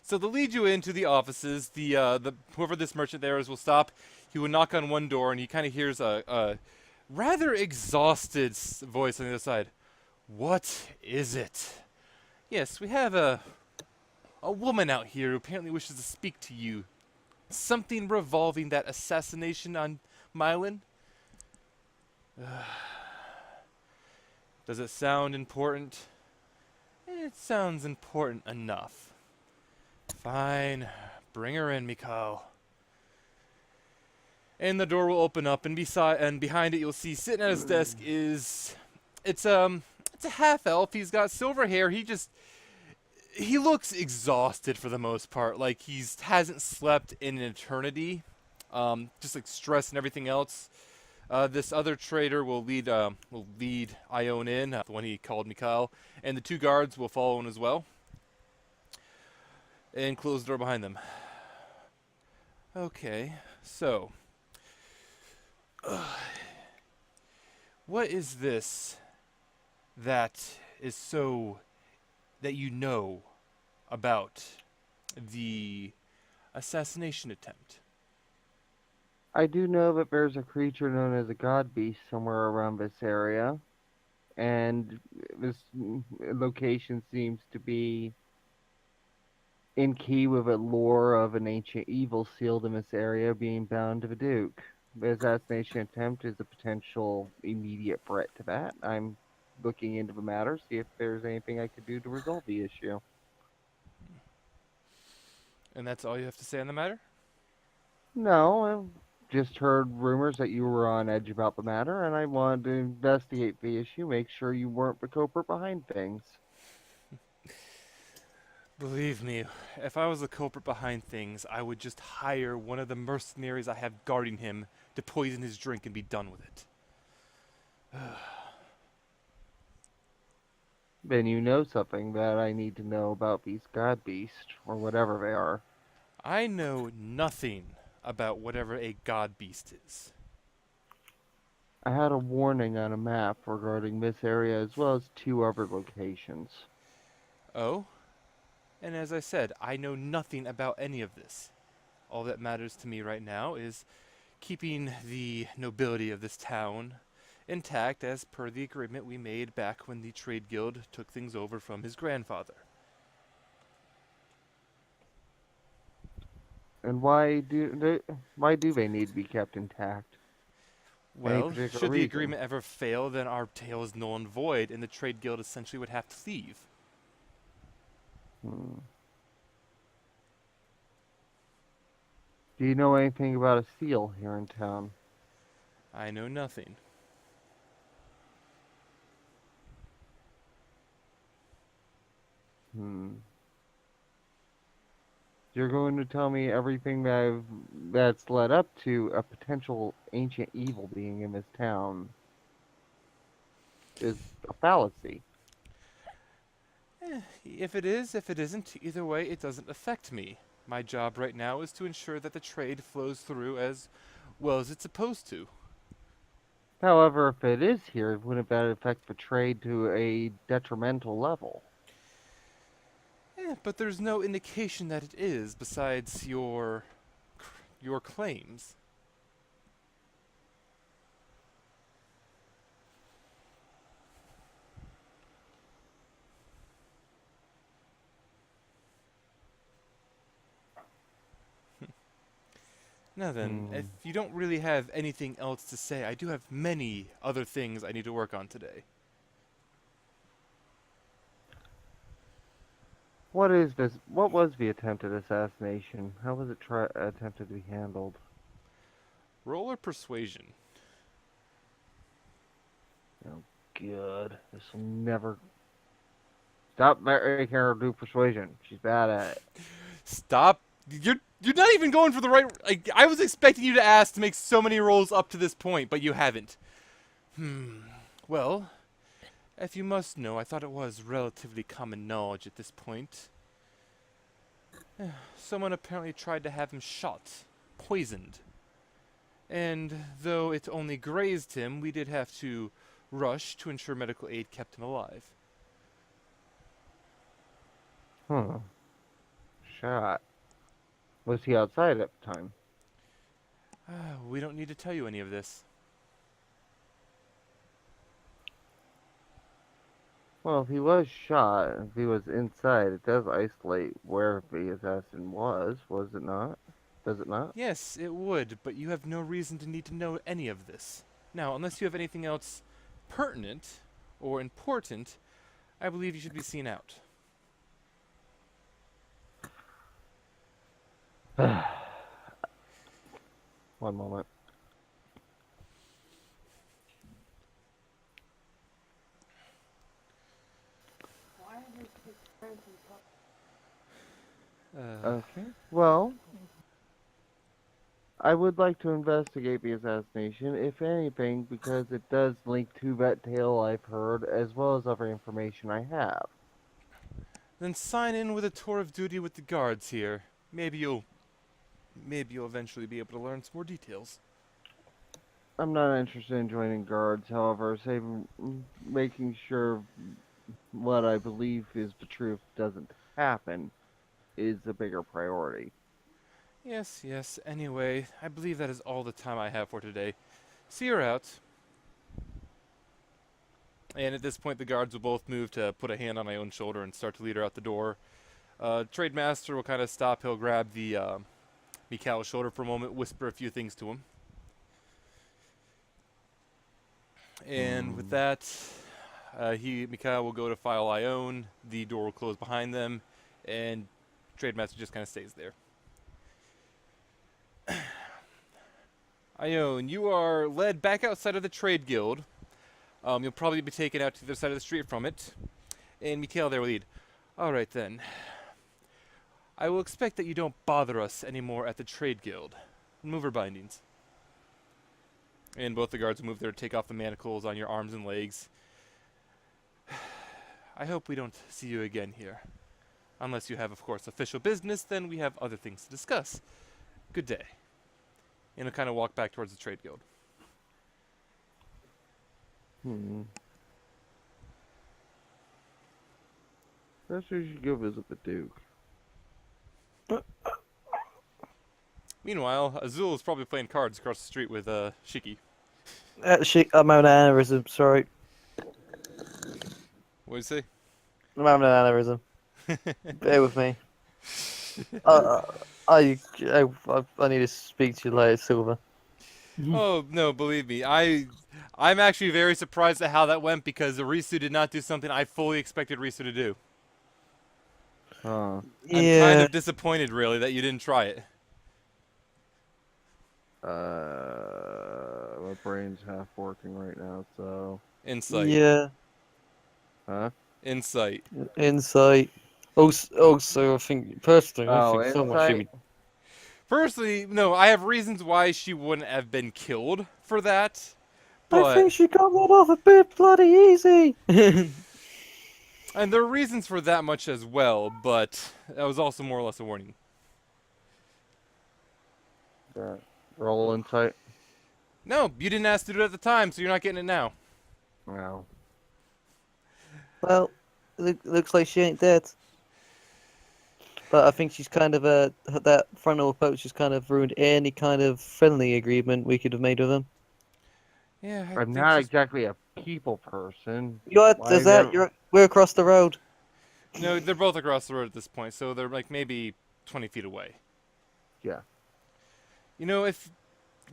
So they'll lead you into the offices. The whoever this merchant there is will stop. He will knock on one door, and he kind of hears a rather exhausted voice on the other side. What is it? Yes, we have a woman out here who apparently wishes to speak to you. Something revolving that assassination on Mylan? Does it sound important? It sounds important enough. Fine. Bring her in, Mikau. And the door will open up, and behind it you'll see sitting at his desk is it's a half elf. He's got silver hair. He looks exhausted for the most part. Like hasn't slept in an eternity. Just like stress and everything else. This other trader will lead Ione in, the one he called Mikhail, and the two guards will follow in as well. And close the door behind them. Okay, so what is this that is so that you know about the assassination attempt? I do know that there's a creature known as a god beast somewhere around this area, and this location seems to be in key with a lore of an ancient evil sealed in this area being bound to the Duke. The assassination attempt is a potential immediate threat to that. I'm looking into the matter, see if there's anything I could do to resolve the issue. And that's all you have to say on the matter? No, I've just heard rumors that you were on edge about the matter, and I wanted to investigate the issue, make sure you weren't the culprit behind things. Believe me, if I was the culprit behind things, I would just hire one of the mercenaries I have guarding him to poison his drink and be done with it. Then you know something that I need to know about these god beasts, or whatever they are. I know nothing about whatever a god beast is. I had a warning on a map regarding this area as well as two other locations. Oh? And as I said, I know nothing about any of this. All that matters to me right now is keeping the nobility of this town intact as per the agreement we made back when the trade guild took things over from his grandfather. And why do they need to be kept intact? Any Well, particular should the reason? agreement ever fail, then our tale is null and void, and the trade guild essentially would have to leave. Hmm. Do you know anything about a seal here in town? I know nothing. Hmm. You're going to tell me everything that's led up to a potential ancient evil being in this town is a fallacy. If it is, if it isn't, either way, it doesn't affect me. My job right now is to ensure that the trade flows through as well as it's supposed to. However, if it is here, wouldn't that affect the trade to a detrimental level? But there's no indication that it is besides your claims. Now then, if Hmm. you don't really have anything else to say, I do have many other things I need to work on today. What is this? What was the attempted assassination? How was it attempted to be handled? Roll or persuasion? Oh, good. This will never. Stop making her do persuasion. She's bad at it. Stop. You're not even going for the right. Like, I was expecting you to ask to make so many rolls up to this point, but you haven't. Well, if you must know, I thought it was relatively common knowledge at this point. Someone apparently tried to have him shot, poisoned. And though it only grazed him, we did have to rush to ensure medical aid kept him alive. Huh. Shot. Was he outside at the time? We don't need to tell you any of this. Well, if he was shot, if he was inside, it does isolate where the assassin was it not? Does it not? Yes, it would, but you have no reason to need to know any of this. Now, unless you have anything else pertinent or important, I believe you should be seen out. One moment. Okay. Well, I would like to investigate the assassination, if anything, because it does link to that tale I've heard, as well as other information I have. Then sign in with a tour of duty with the guards here. Maybe you'll eventually be able to learn some more details. I'm not interested in joining guards, however, making sure what I believe is the truth doesn't happen is a bigger priority. Yes, yes. Anyway, I believe that is all the time I have for today. See her out. And at this point, the guards will both move to put a hand on Ione's shoulder and start to lead her out the door. Trade Master will kind of stop. He'll grab the Mikhail's shoulder for a moment, whisper a few things to him. And with that, Mikhail will go to file Ione. The door will close behind them, and Trade Master just kind of stays there. Ione, you are led back outside of the Trade Guild. You'll probably be taken out to the other side of the street from it. And Mikhail there will lead. Alright then. I will expect that you don't bother us anymore at the Trade Guild. Move her bindings. And both the guards will move there to take off the manacles on your arms and legs. I hope we don't see you again here. Unless you have, of course, official business, then we have other things to discuss. Good day. And he'll kind of walk back towards the Trade Guild. Perhaps we should go visit the Duke. Meanwhile, Azul is probably playing cards across the street with Shiki. I'm having an aneurysm, sorry. What do you say? I'm having an aneurysm. Bear with me. I need to speak to you later, Silver. Oh, no, believe me. I'm actually very surprised at how that went because Risu did not do something I fully expected Risu to do. Huh. I'm kind of disappointed, really, that you didn't try it. My brain's half working right now, so... Insight. Yeah. Huh? Insight. Insight. Also, I think, personally, I think someone should insight? be... Personally, no, I have reasons why she wouldn't have been killed for that. But, I think she got that off a bit bloody easy! and there are reasons for that much as well, but that was also more or less a warning. Roll insight? No, you didn't ask to do it at the time, so you're not getting it now. No. Well, looks like she ain't dead. But I think she's kind of that frontal approach has kind of ruined any kind of friendly agreement we could have made with them. Yeah, I'm not exactly a people person. We're across the road. No, they're both across the road at this point, so they're like maybe 20 feet away. Yeah. You know,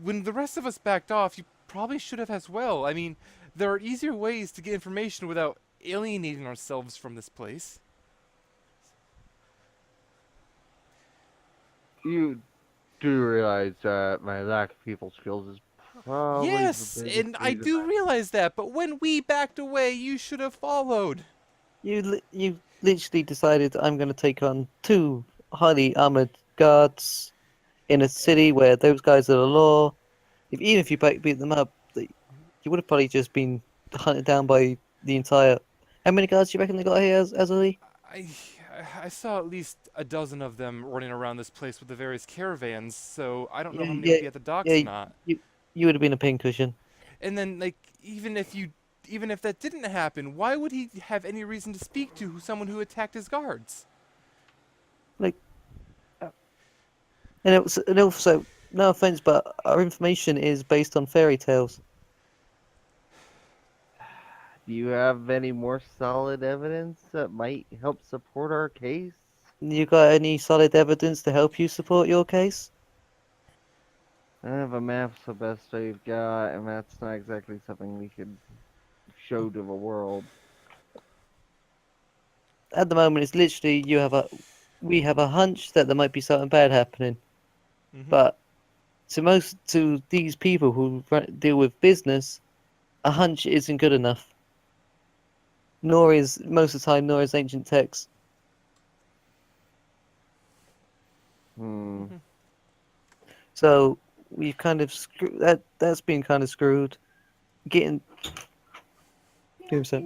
when the rest of us backed off, you probably should have as well. I mean, there are easier ways to get information without alienating ourselves from this place. You do realize that my lack of people skills is probably Yes, the biggest and I reason do realize that, but when we backed away, you should have followed. You literally decided I'm going to take on 2 highly armored guards in a city where those guys are the law. Even if you beat them up, you would have probably just been hunted down by the entire... How many guards do you reckon they got here, Azali? I saw at least a dozen of them running around this place with the various caravans, so I don't know how many would be at the docks or not. You would have been a pincushion. And then, like, even if that didn't happen, why would he have any reason to speak to someone who attacked his guards? Like, and also, no offense, but our information is based on fairy tales. Do you have any more solid evidence that might help support our case? You got any solid evidence to help you support your case? I have a map's the best I've got, and that's not exactly something we could show to the world. At the moment, it's literally we have a hunch that there might be something bad happening, Mm-hmm. but to these people who deal with business, a hunch isn't good enough. Nor is most of the time, nor is ancient text. Hmm. Mm-hmm. So we've kind of that's been kind of screwed. Getting give me a sec.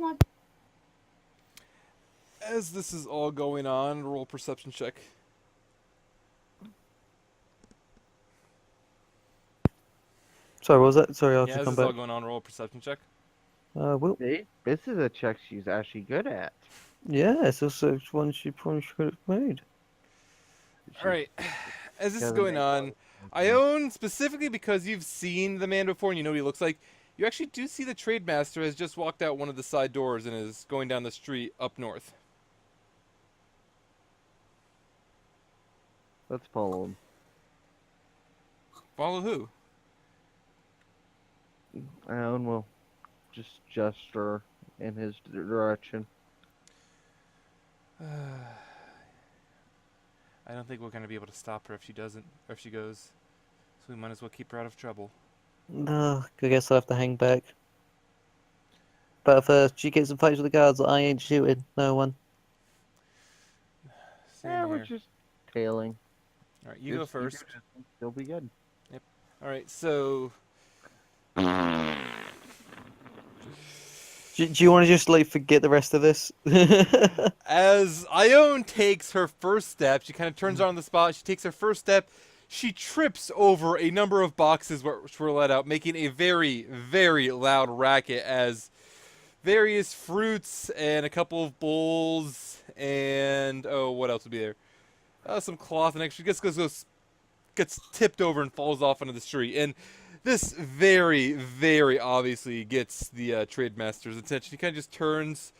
As this is all going on, roll perception check. Sorry, what was that? Sorry, I'll Yeah, just as come this is all back. going on, roll a perception check. Well, See? This is a check she's actually good at. yeah, it's also one she probably should have made. All right, as this is Doesn't going make on, Ione, specifically because you've seen the man before and you know what he looks like, you actually do see the trade master has just walked out one of the side doors and is going down the street up north. Let's follow him. Follow who? And we'll just gesture in his direction. I don't think we're gonna be able to stop her if she doesn't, or if she goes. So we might as well keep her out of trouble. No, I guess I'll have to hang back. But if she gets in fights with the guards, I ain't shooting no one. Same We're here. just tailing. All right, you go first. They'll be good. All right, so Do you want to just like forget the rest of this? as Ione takes her first step, she kind of turns on the spot. She takes her first step. She trips over a number of boxes which were let out, making a very, very loud racket as various fruits and a couple of bowls and what else would be there? Some cloth and extra gets tipped over and falls off into the street. And this very, very obviously gets the trade master's attention. He kind of just turns,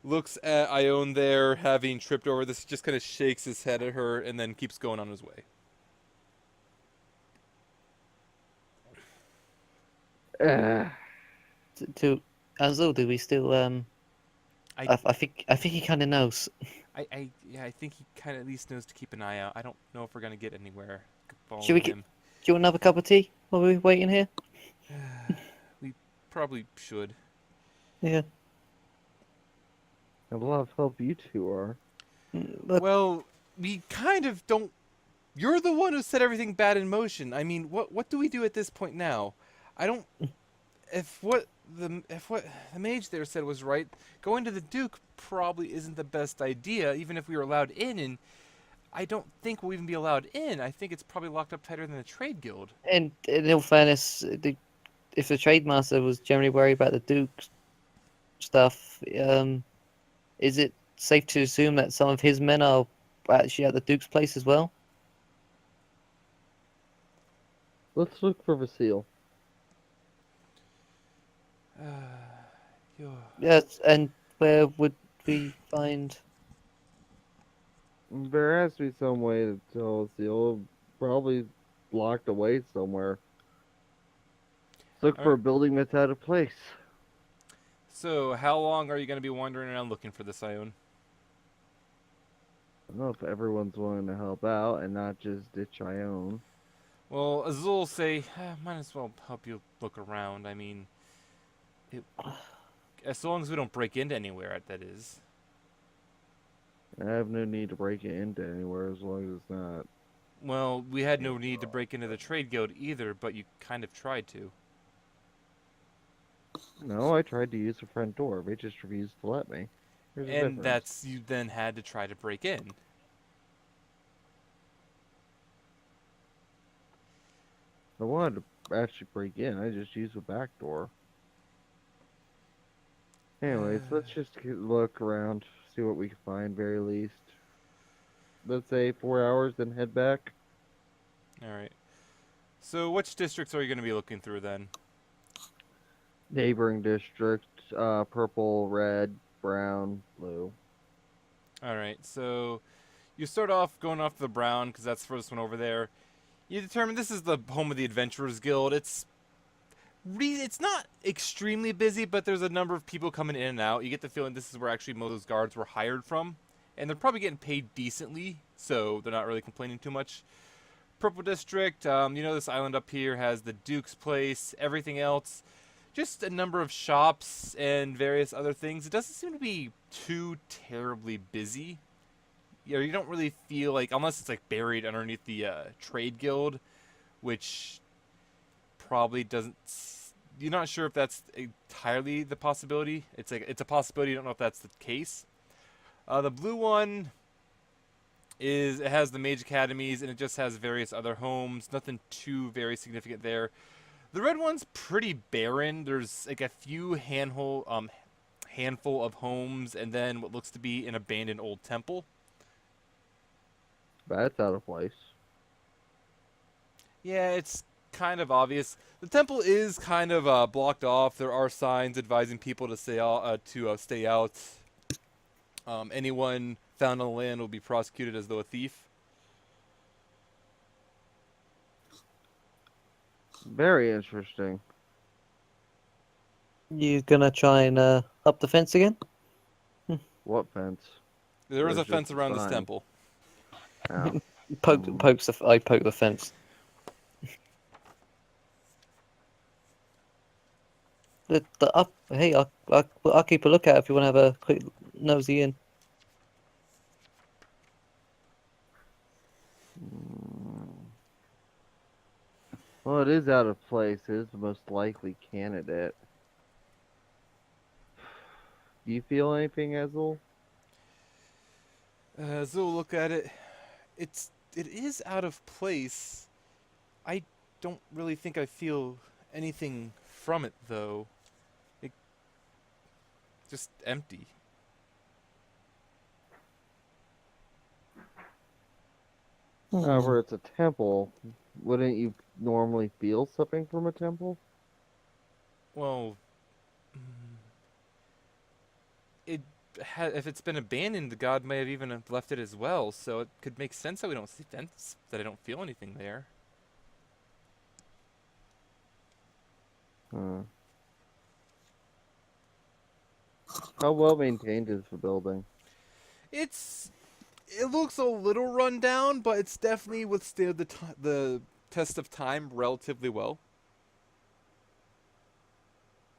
looks at Ione there, having tripped over this, just kind of shakes his head at her, and then keeps going on his way. to Azul, do we still I, I think he kind of knows. yeah, I think he kind of at least knows to keep an eye out. I don't know if we're gonna get anywhere Should we following get? him. Do you want another cup of tea while we're waiting here? We probably should. Yeah. A lot of help you two are. But Well, we kind of don't. You're the one who set everything bad in motion. I mean, what do we do at this point now? I don't. If what the mage there said was right, going to the Duke probably isn't the best idea, even if we were allowed in. And I don't think we'll even be allowed in. I think it's probably locked up tighter than the trade guild. and in all fairness, if the trade master was generally worried about the Duke stuff, is it safe to assume that some of his men are actually at the Duke's place as well? Let's look for Vasile. Yo. Yes, and where would we find? There has to be some way to tell Vasile. Probably locked away somewhere. Let's look for a building that's out of place. So, how long are you going to be wandering around looking for this Ione? I don't know if everyone's willing to help out and not just ditch Ione. Well, Azul will say, might as well help you look around. I mean, as long as we don't break into anywhere, that is. I have no need to break it into anywhere as long as it's not. Well, we had no need to break into the trade guild either, but you kind of tried to. No, I tried to use the front door. They just refused to let me. There's a And difference. that's, you then had to try to break in. I wanted to actually break in. I just used the back door. Anyways, let's just look around, see what we can find, very least. let's say 4 hours, then head back. All right. So which districts are you going to be looking through then? Neighboring district, purple, red, brown, blue. All right. So you start off going off the brown because that's the first one over there. You determine this is the home of the Adventurers Guild. It's not extremely busy, but there's a number of people coming in and out. You get the feeling this is where actually most of those guards were hired from, and they're probably getting paid decently, so they're not really complaining too much. Purple District, this island up here has the Duke's Place, everything else. Just a number of shops and various other things. It doesn't seem to be too terribly busy. You don't really feel like, unless it's like buried underneath the trade guild, which probably doesn't. You're not sure if that's entirely the possibility. It's a possibility. You don't know if that's the case. The blue one it has the mage academies and it just has various other homes. Nothing too very significant there. The red one's pretty barren. There's like a few handful of homes and then what looks to be an abandoned old temple. That's out of place. Yeah, it's kind of obvious. The temple is kind of blocked off. There are signs advising people to stay out. Anyone found on the land will be prosecuted as though a thief. Very interesting. You gonna try and up the fence again? What fence? There is a There's fence just a around this sign. temple. Oh. I poke the fence. The up. Hey, I'll keep a lookout if you want to have a quick nosy in. Well, it is out of place. It is the most likely candidate. Do you feel anything, Ezel? Zul, look at it. It is out of place. I don't really think I feel anything from it though. It just empty. However, it's a temple. Wouldn't you normally feel something from a temple? Well, if it's been abandoned, the god may have even left it as well. So it could make sense that we don't see fence, that I don't feel anything there. Huh. How well maintained is the building? It looks a little run down, but it's definitely withstood the test of time relatively well.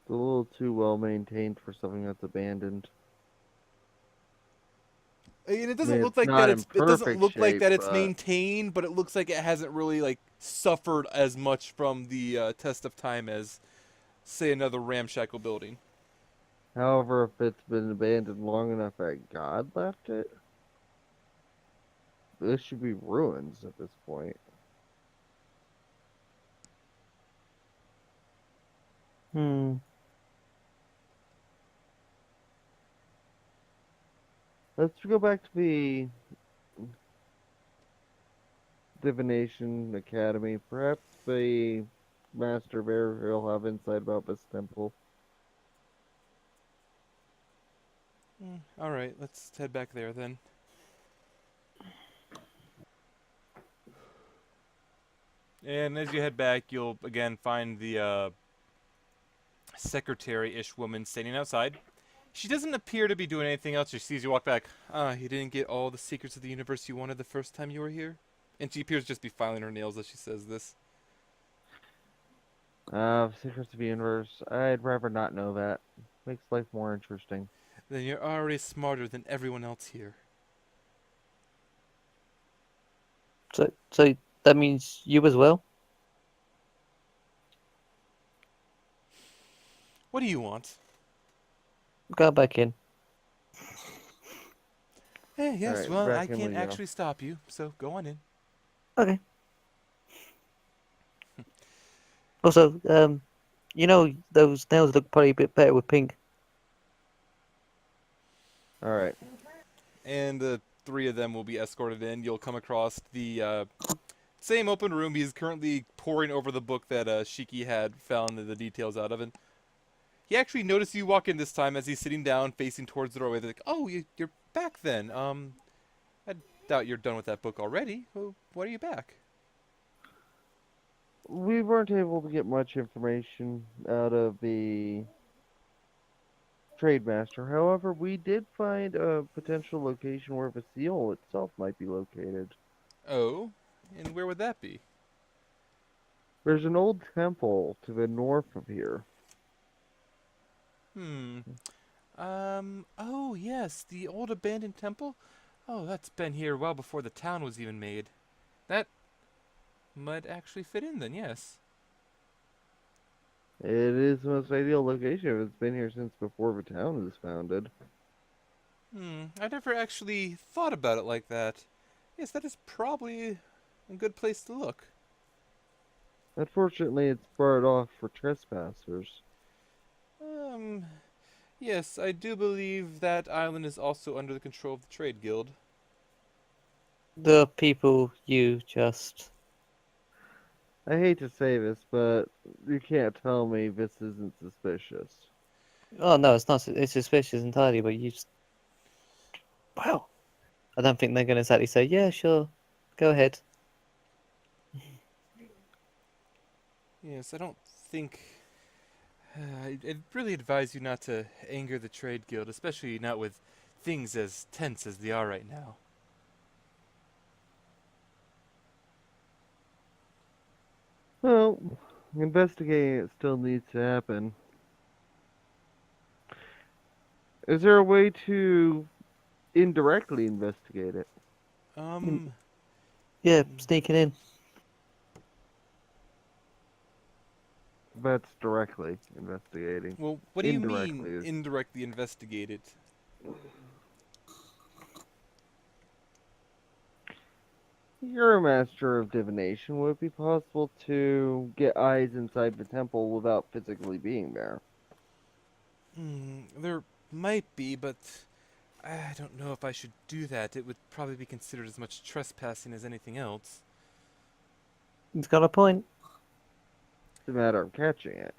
It's a little too well maintained for something that's abandoned. And it doesn't mean, look it's like not that. in It doesn't perfect look like shape, that it's but- maintained, but it looks like it hasn't really like suffered as much from the test of time as, say, another ramshackle building. However, if it's been abandoned long enough that God left it, this should be ruins at this point. Let's go back to the Divination Academy. Perhaps the Master Bear will have insight about this temple. All right, let's head back there then. And as you head back, you'll again find the secretary-ish woman standing outside. She doesn't appear to be doing anything else. She sees you walk back. You didn't get all the secrets of the universe you wanted the first time you were here? And she appears to just be filing her nails as she says this. Secrets of the Universe. I'd rather not know that. Makes life more interesting. Then you're already smarter than everyone else here. So that means you as well? What do you want? Go back in. Yes, Alright, well, back I in we can't go. actually stop you, so go on in. Okay. Also, those nails look probably a bit better with pink. Alright. And the 3 of them will be escorted in. You'll come across the same open room. He's currently poring over the book that Shiki had found the details out of, and he actually noticed you walk in this time as he's sitting down, facing towards the doorway. They're like, "Oh, you're back then. I doubt you're done with that book already. Well, why are you back?" We weren't able to get much information out of the trade master. However, we did find a potential location where the seal itself might be located. Oh, and where would that be? There's an old temple to the north of here. Oh yes, the old abandoned temple? Oh, that's been here well before the town was even made. That might actually fit in then, yes. It is the most ideal location. It's been here since before the town was founded. I never actually thought about it like that. Yes, that is probably a good place to look. Unfortunately, it's barred off for trespassers. Um, yes, I do believe that island is also under the control of the Trade Guild. The people you just. I hate to say this, but you can't tell me this isn't suspicious. Oh no, it's not. It's suspicious entirely, but you just. Wow. I don't think they're going to exactly say, yeah, sure, go ahead. Yes, I don't think... I'd really advise you not to anger the Trade Guild, especially not with things as tense as they are right now. Well, investigating it still needs to happen. Is there a way to indirectly investigate it? Yeah, sneaking in. That's directly investigating. Well, what do you Indirectly mean, is- indirectly investigate it? You're a master of divination. Would it be possible to get eyes inside the temple without physically being there? There might be, but I don't know if I should do that. It would probably be considered as much trespassing as anything else. He's got a point. It's a matter of catching it.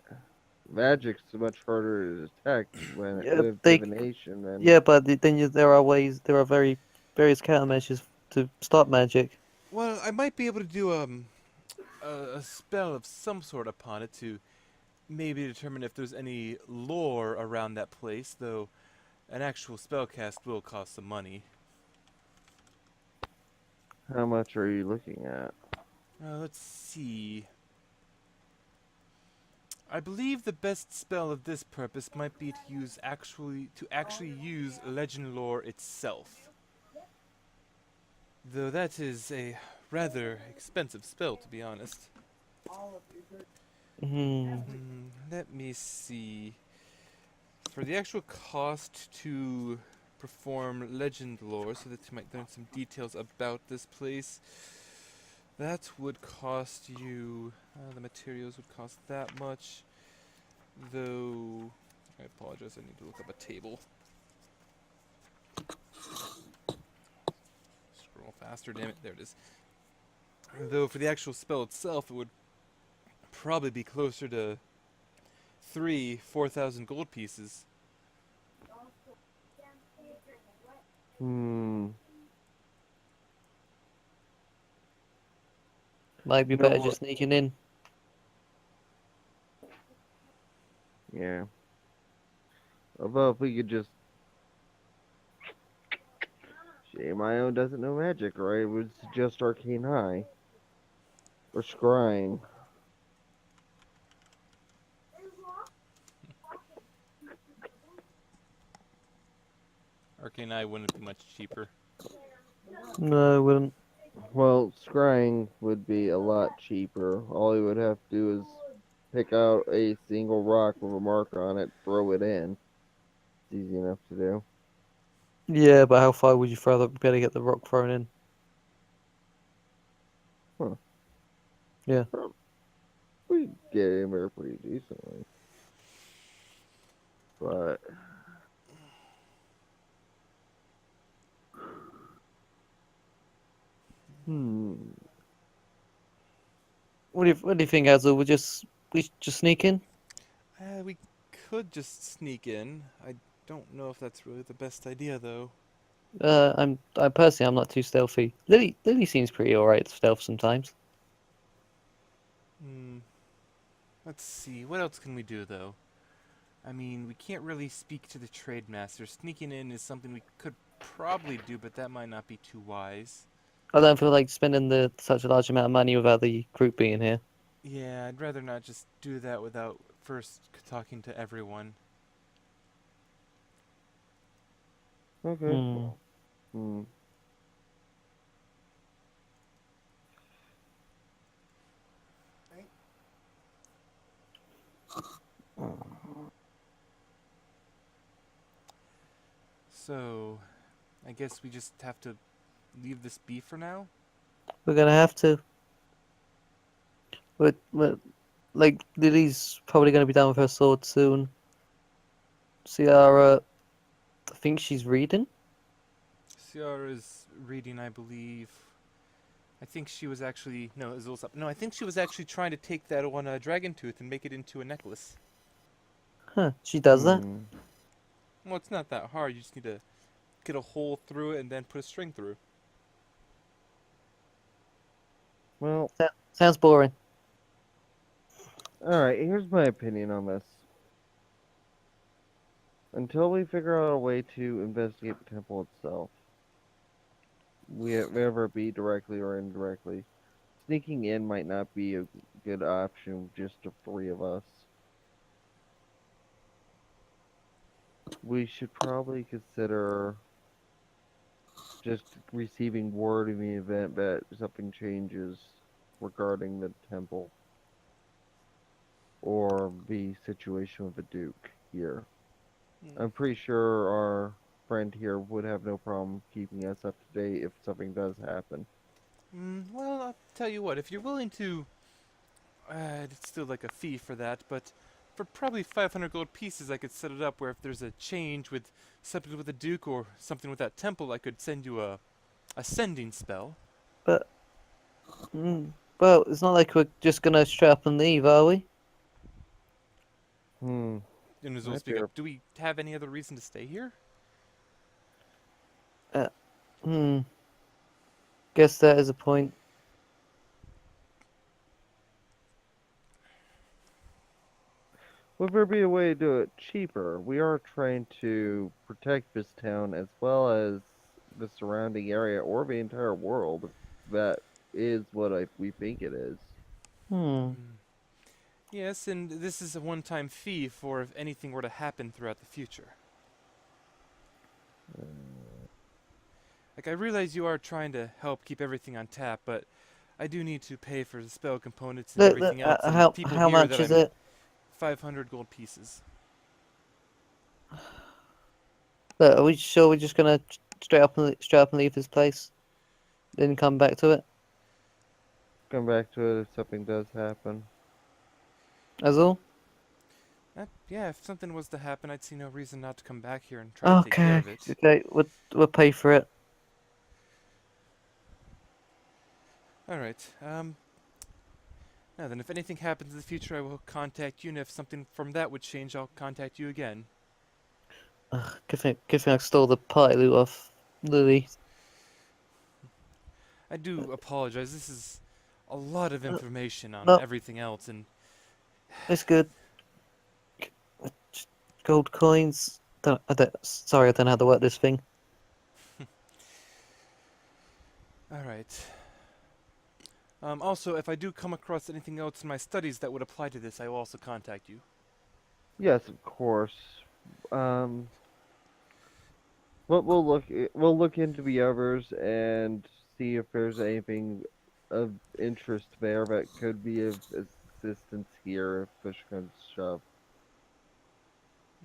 Magic's much harder to detect when Yeah, with divination than. Yeah, but there are ways. There are various countermeasures to stop magic. Well, I might be able to do a spell of some sort upon it to maybe determine if there's any lore around that place, though an actual spell cast will cost some money. How much are you looking at? Let's see. I believe the best spell of this purpose might be to actually use legend lore itself. Though that is a rather expensive spell, to be honest. Let me see. For the actual cost to perform legend lore, so that you might learn some details about this place, that would cost you... the materials would cost that much. Though... I apologize, I need to look up a table. Scroll faster, damn it. There it is. Though for the actual spell itself, it would probably be closer to 4,000 gold pieces. Might be You know better what? just sneaking in. Yeah. Although if we could just... Shame my own doesn't know magic, right? It would suggest Arcane High. Or Scrying. Arcane Eye wouldn't be much cheaper. No, it wouldn't. Well, Scrying would be a lot cheaper. All you would have to do is pick out a single rock with a marker on it, throw it in. It's easy enough to do. Yeah, but how far would you throw be able to get the rock thrown in? Huh. Yeah. We get in there pretty decently. But Hmm. What do you think, Azul? We just sneak in? We could just sneak in. I don't know if that's really the best idea, though. I personally I'm not too stealthy. Lily seems pretty alright at stealth sometimes. Hmm. Let's see. What else can we do, though? I mean, we can't really speak to the trade master. Sneaking in is something we could probably do, but that might not be too wise. I don't feel like spending such a large amount of money without the group being here. Yeah, I'd rather not just do that without first talking to everyone. Okay. Hmm. Hmm. So, I guess we just have to leave this be for now? We're gonna have to. But like Lily's probably gonna be done with her sword soon. Sayara, I think she's reading. Ciara's reading, I believe. I think she was actually no, Azul's up. No, I think she was actually trying to take that one dragon tooth and make it into a necklace. Huh? She does that. Hmm. Well, it's not that hard. You just need to get a hole through it and then put a string through. Well, Sounds boring. alright, here's my opinion on this. Until we figure out a way to investigate the temple itself, whether it be directly or indirectly, sneaking in might not be a good option with just the three of us. We should probably consider just receiving word in the event that something changes regarding the temple or the situation with the Duke here. I'm pretty sure our friend here would have no problem keeping us up to date if something does happen. Well, I'll tell you what. If you're willing to, it's still like a fee for that, but for probably 500 gold pieces, I could set it up where if there's a change with something with the Duke or something with that temple, I could send you a sending spell. But well, it's not like we're just gonna straight up and leave, are we? Hmm. And Azul Might speak be up. Do we have any other reason to stay here? Uh, hmm. Guess that is a point. Would there be a way to do it cheaper? We are trying to protect this town as well as the surrounding area or the entire world. If that is what we think it is. Hmm. Yes, and this is a one-time fee for if anything were to happen throughout the future. Like, I realize you are trying to help keep everything on tap, but I do need to pay for the spell components and Look, everything else, and people how hear much that is I'm it? 500 gold pieces. Look, are we sure we're just gonna straight up and leave this place? Then come back to it? Come back to it if something does happen. That's all? Yeah, if something was to happen, I'd see no reason not to come back here and try to take care Okay, of it. okay, we'll pay for it. Alright, now then, if anything happens in the future, I will contact you, and if something from that would change, I'll contact you again. Good thing I stole the party loot off Lily. I do apologize, this is a lot of Uh, information on No, everything else, and it's good. Gold coins. Sorry, I don't know how to work this thing. alright. Also, if I do come across anything else in my studies that would apply to this, I will also contact you. Yes, of course. Um, but we'll look into the others and see if there's anything of interest there that could be of assistance here if push comes to shove.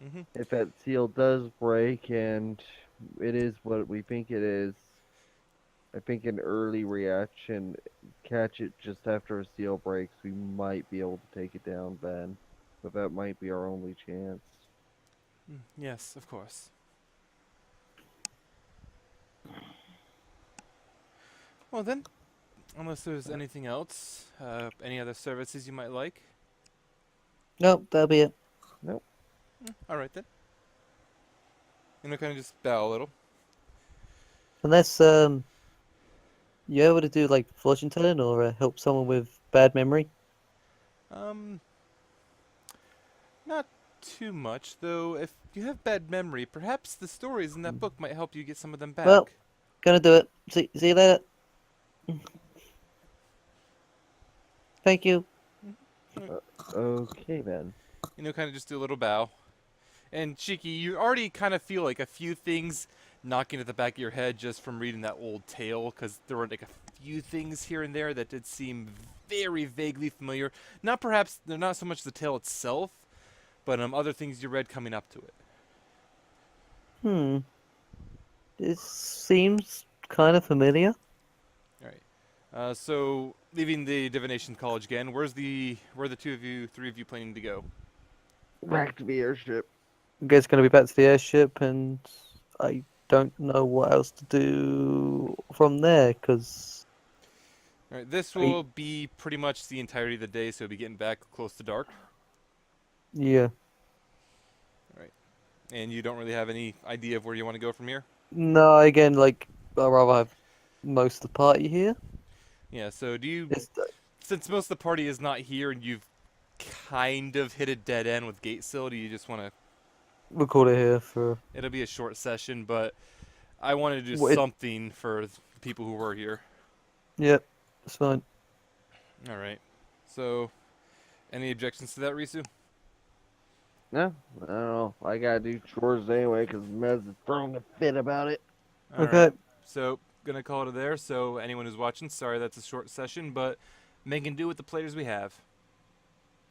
Mm-hmm. If that seal does break and it is what we think it is, I think an early reaction, catch it just after a seal breaks, we might be able to take it down then. But that might be our only chance. Yes, of course. Well then, Unless there's anything else, any other services you might like. Nope, that'll be it. All right then. And I kind of just bow a little. Unless you able to do like fortune telling or help someone with bad memory? Um, not too much though. If you have bad memory, perhaps the stories in that book might help you get some of them back. Well, gonna do it. See you later. Thank you. Okay then. Kind of just do a little bow. And Shiki, you already kind of feel like a few things knocking at the back of your head just from reading that old tale, because there were like a few things here and there that did seem very vaguely familiar. They're not so much the tale itself, but other things you read coming up to it. This seems kind of familiar. All right. So leaving the divination college again, where are the three of you planning to go? Back to the airship. I guess gonna be back to the airship, and I don't know what else to do from there, because All right. This will be pretty much the entirety of the day, so you'll be getting back close to dark. yeah. And you don't really have any idea of where you want to go from here? No, again, like I'd rather have most of the party here. Yeah, so It's, since most of the party is not here and you've kind of hit a dead end with Gatesill, do you just want to... we'll call it here for. It'll be a short session, but I wanted to do Well, something for the people who were here. Yep, it's fine. Alright. So, any objections to that, Risu? No, I don't know. I gotta do chores anyway because Mez is throwing a fit about it. Alright. Okay. So, gonna call it there. So, anyone who's watching, sorry that's a short session, but making do with the players we have.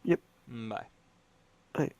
Yep. Bye. Bye.